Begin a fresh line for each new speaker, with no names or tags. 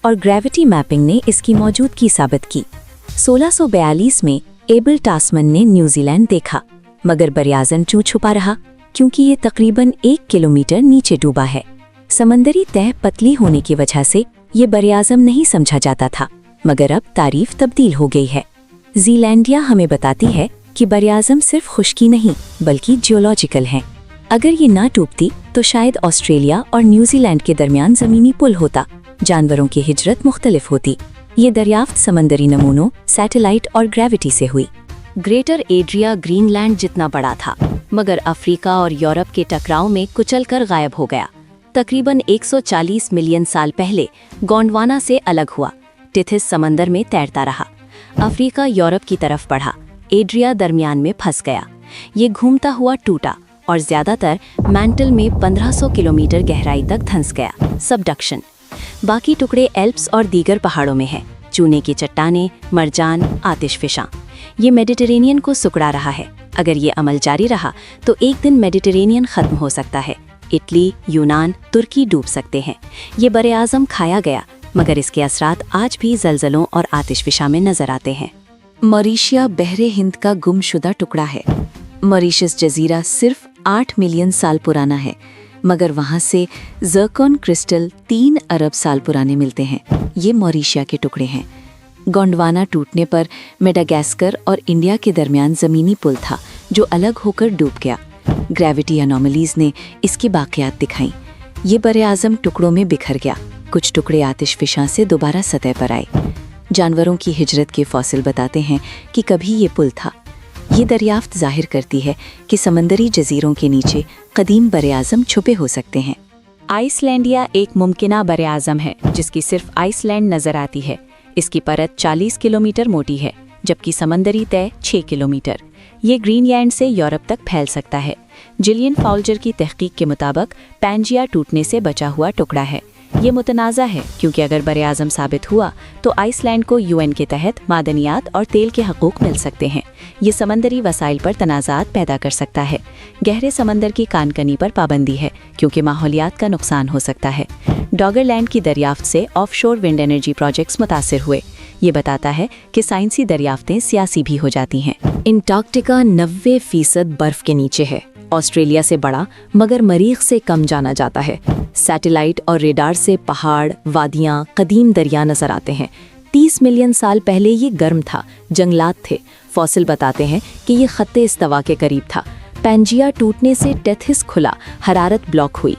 और gravity mapping ने इसकी मौजूदगी साबित की। 1642 में एबल टास्मन ने न्यूजीलैंड देखा, मगर बरियाज़म क्यों छुपा रहा? क्योंकि ये तकरीबन 1 किलोमीटर नीचे डूबा है। समंदरी तह पतली होने की वजह से ये बरियाज़म नहीं समझा जाता था, मगर अब तारीफ तब्दील हो गई है। ज़ीलैंडिया हमें बताती है कि बरियाज़म सिर्फ खुश्की नहीं बल्कि जियोलॉजिकल है। अगर ये ना टूटती तो शायद ऑस्ट्रेलिया और न्यूजीलैंड के दरमियान ज़मीनी पुल होता, जानवरों की हिजरत मुख्तलिफ होती। ये दरियाफ्त समंदरी नमूनों, सैटेलाइट और ग्रेविटी से हुई। ग्रेटर एड्रिया ग्रीनलैंड जितना बड़ा था, मगर अफ्रीका और यूरोप के टकराव में कुचलकर गायब हो गया। तकरीबन 140 मिलियन साल पहले गोंडवाना से अलग हुआ। टिथिस समंदर में तैरता रहा। अफ्रीका यूरोप की तरफ बढ़ा, एड्रिया दरमियान में फंस गया। ये घूमता हुआ टूटा और ज्यादातर मैंटल में 1500 किलोमीटर गहराई तक धंस गया। सबडक्शन। बाकी टुकड़े एल्प्स और दीगर पहाड़ों में हैं। चूने की चट्टानें, मरजान, आतिशफिशां। ये मेडिटेरेनियन को सुकड़ा रहा है। अगर ये अमल जारी रहा तो एक दिन मेडिटेरेनियन खत्म हो सकता है। इटली, यूनान, तुर्की डूब सकते हैं। ये बरे आज़म खाया गया, मगर इसके असरात आज भी ज़लज़लों और आतिशफिशां में नजर आते हैं। मॉरिशिया बहरे हिंद का गुमशुदा टुकड़ा है। मॉरिशस जजीरा सिर्फ 8 मिलियन साल पुराना है, मगर वहाँ से ज़र्कॉन क्रिस्टल 3 अरब साल पुराने मिलते हैं। ये मॉरिशिया के टुकड़े हैं। गोंडवाना टूटने पर मेडागास्कर और इंडिया के दरमियान ज़मीनी पुल था, जो अलग होकर डूब गया। ग्रेविटी एनोमलीज ने इसकी बाक़ियात दिखाई। ये बरे आज़म टुकड़ों में बिखर गया। कुछ टुकड़े आतिशफिशां से दोबारा सतह पर आए। जानवरों की हिजरत के फॉसिल बताते हैं कि कभी ये पुल था। ये दरियाफ्त जाहिर करती है कि समंदरी जजीरों के नीचे कदीम बरे आज़म छुपे हो सकते हैं। आइसलैंडिया एक मुमकिना बरे आज़म है जिसकी सिर्फ आइसलैंड नज़र आती है। इसकी परत 40 किलोमीटर मोटी है, जबकि समंदरी तय 6 किलोमीटर। ये ग्रीनलैंड से यूरोप तक फैल सकता है। जिलियन फाउल्जर की तहकीक के मुताबिक पैंजिया टूटने से बचा हुआ टुकड़ा है। ये मुतनाज़ा है क्योंकि अगर बरे आज़म साबित हुआ तो आइसलैंड को यूएन के तहत मादनियात और तेल के हकूक़ मिल सकते हैं। ये समंदरी वसाइल पर तनाज़ात पैदा कर सकता है। गहरे समंदर की कानकनी पर पाबंदी है क्योंकि माहौलियात का नुकसान हो सकता है। डॉगरलैंड की दरियाफ्त से ऑफशोर विंड एनर्जी प्रोजेक्ट्स मुतासिर हुए। ये बताता है कि साइंसी दरियाफ्तें सियासी भी हो जाती हैं। अंटार्कटिका 90% बर्फ के नीचे है। ऑस्ट्रेलिया से बड़ा मगर मरीख से कम जाना जाता है। सैटेलाइट और रेडार से पहाड़, वादियाँ, कदीम दरिया नजर आते हैं। 30 मिलियन साल पहले ये गर्म था, जंगलात थे। फॉसिल बताते हैं कि ये खत्ते इस्तवा के करीब था। पैंजिया टूटने से टेथिस खुला, हरारत ब्लॉक हुई।